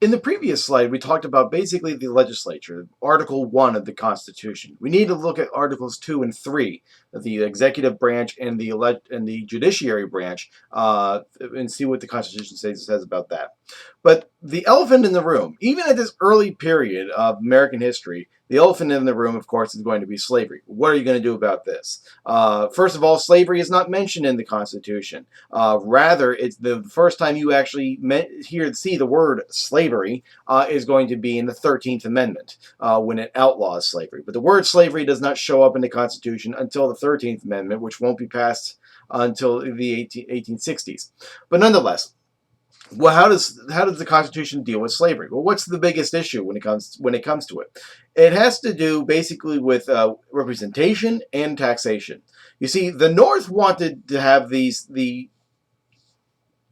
In the previous slide, we talked about basically the legislature, Article 1 of the Constitution. We need to look at Articles 2 and 3, the executive branch and the judiciary branch, and see what the Constitution says about that. But the elephant in the room, even at this early period of American history, the elephant in the room, of course, is going to be slavery. What are you going to do about this? First of all, slavery is not mentioned in the Constitution. Rather, it's the first time you actually see the word slavery is going to be in the 13th Amendment when it outlaws slavery. But the word slavery does not show up in the Constitution until the 13th Amendment, which won't be passed until the 1860s. But nonetheless, well, how does the Constitution deal with slavery? Well, what's the biggest issue when it comes to it? It has to do basically with representation and taxation. You see, the North wanted to have the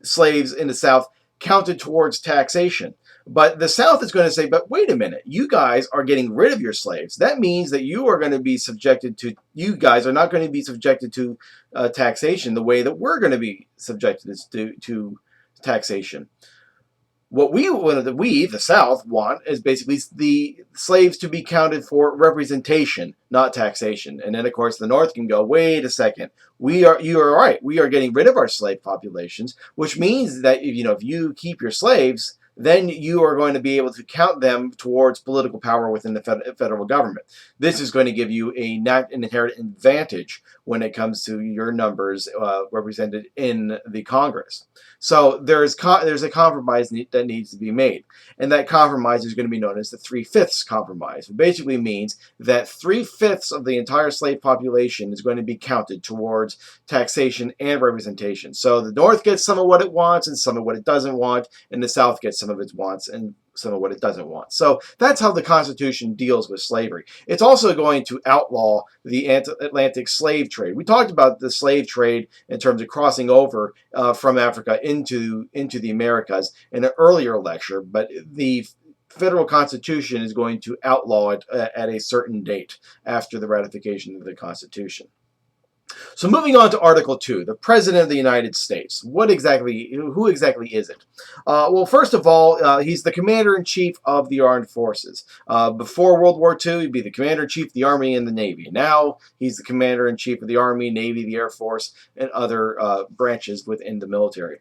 slaves in the South counted towards taxation. But the South is going to say, but wait a minute, you guys are getting rid of your slaves. That means that you guys are not going to be subjected to taxation the way that we're going to be subjected to taxation. What the South, want is basically the slaves to be counted for representation, not taxation. And then, of course, the North can go, wait a second, you are right. We are getting rid of our slave populations, which means that if you keep your slaves, then you are going to be able to count them towards political power within the federal government. This is going to give you an inherent advantage when it comes to your numbers represented in the Congress. So there's a compromise that needs to be made, and that compromise is going to be known as the Three-Fifths Compromise. It basically means that 3/5 of the entire slave population is going to be counted towards taxation and representation. So the North gets some of what it wants and some of what it doesn't want, and the South gets some of its wants and some of what it doesn't want. So that's how the Constitution deals with slavery. It's also going to outlaw the Atlantic slave trade. We talked about the slave trade in terms of crossing over from Africa into the Americas in an earlier lecture, but the federal Constitution is going to outlaw it at a certain date after the ratification of the Constitution. So moving on to Article 2, the President of the United States. Who exactly is it? Well, first of all, he's the Commander-in-Chief of the Armed Forces. Before World War II, he'd be the Commander-in-Chief of the Army and the Navy. Now, he's the Commander-in-Chief of the Army, Navy, the Air Force, and other branches within the military.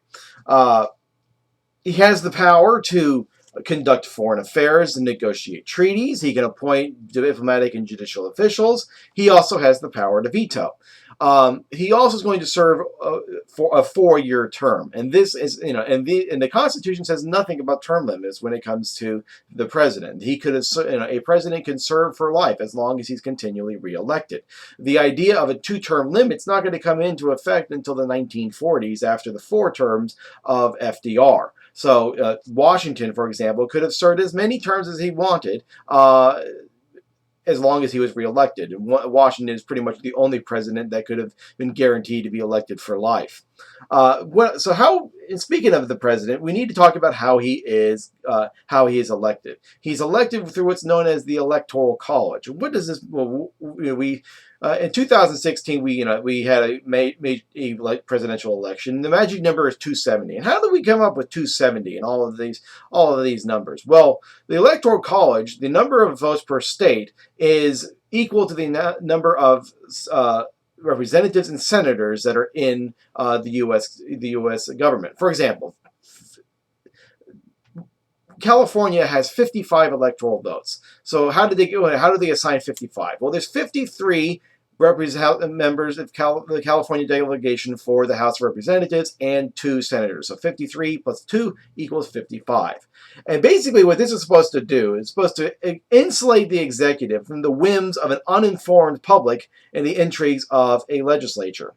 He has the power to conduct foreign affairs and negotiate treaties. He can appoint diplomatic and judicial officials. He also has the power to veto. He also is going to serve for a 4-year term, and this is, and the Constitution says nothing about term limits when it comes to the president. He could, a president can serve for life as long as he's continually reelected. The idea of a 2-term limit is not going to come into effect until the 1940s after the 4 terms of FDR. So Washington, for example, could have served as many terms as he wanted, as long as he was reelected. And Washington is pretty much the only president that could have been guaranteed to be elected for life. Speaking of the president, we need to talk about how he is elected. He's elected through what's known as the Electoral College. What does this? Well, in 2016, we had a presidential election. The magic number is 270. And how did we come up with 270 and all of these numbers? Well, the Electoral College, the number of votes per state, is equal to the number of representatives and senators that are in the U.S. government. For example, California has 55 electoral votes. So how do they assign 55? Well, there's 53 members of the California delegation for the House of Representatives and 2 senators. So 53 plus 2 equals 55. And basically what this is supposed to do is supposed to insulate the executive from the whims of an uninformed public and the intrigues of a legislature.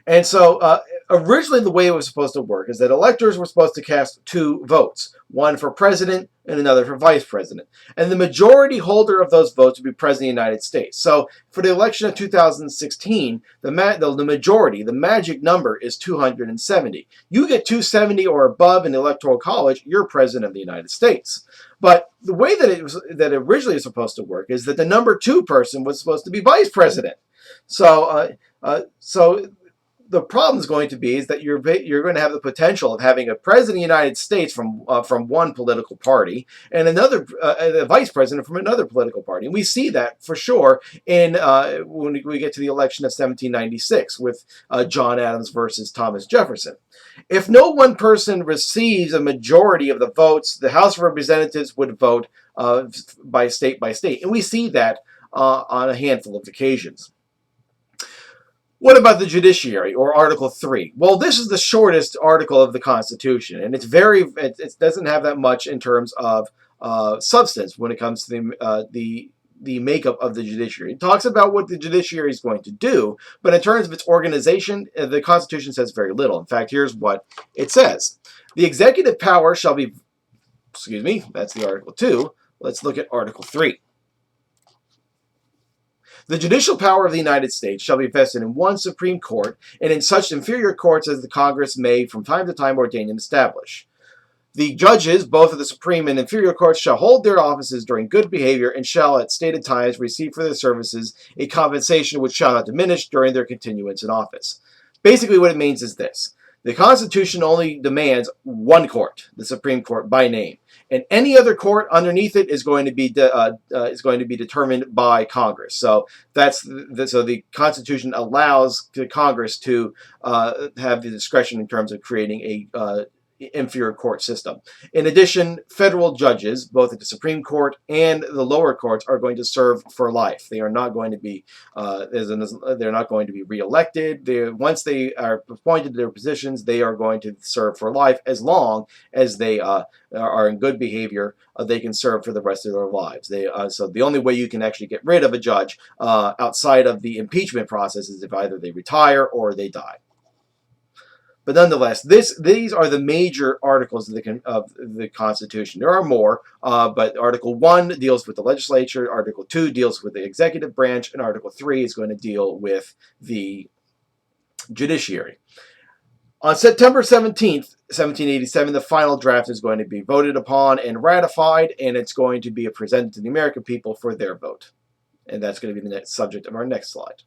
And so originally the way it was supposed to work is that electors were supposed to cast 2 votes, one for president and another for vice president. And the majority holder of those votes would be president of the United States. So for the election of 2016, the majority, the magic number is 270. You get 270 or above in the Electoral College, you're president of the United States. But the way that it originally was supposed to work is that the number 2 person was supposed to be vice president. So the problem is going to be is that you're going to have the potential of having a president of the United States from one political party and another a vice president from another political party, and we see that for sure in when we get to the election of 1796 with John Adams versus Thomas Jefferson. If no one person receives a majority of the votes, the House of Representatives would vote by state, and we see that on a handful of occasions. What about the judiciary, or Article 3? Well, this is the shortest article of the Constitution, and it doesn't have that much in terms of substance when it comes to the makeup of the judiciary. It talks about what the judiciary is going to do, but in terms of its organization, the Constitution says very little. In fact, here's what it says. The executive power shall be, excuse me, that's the Article 2. Let's look at Article 3. The judicial power of the United States shall be vested in one Supreme Court and in such inferior courts as the Congress may from time to time ordain and establish. The judges, both of the Supreme and inferior courts, shall hold their offices during good behavior and shall at stated times receive for their services a compensation which shall not diminish during their continuance in office. Basically what it means is this. The Constitution only demands one court, the Supreme Court, by name, and any other court underneath it is going to be determined by Congress. So the Constitution allows the Congress to have the discretion in terms of creating a inferior court system. In addition, federal judges, both at the Supreme Court and the lower courts, are going to serve for life. They are not going to be reelected. Once they are appointed to their positions, they are going to serve for life as long as they are in good behavior. They can serve for the rest of their lives. So the only way you can actually get rid of a judge outside of the impeachment process is if either they retire or they die. But nonetheless, these are the major articles of the Constitution. There are more, but Article 1 deals with the legislature, Article 2 deals with the executive branch, and Article 3 is going to deal with the judiciary. On September 17th, 1787, the final draft is going to be voted upon and ratified, and it's going to be presented to the American people for their vote. And that's going to be the next subject of our next slide.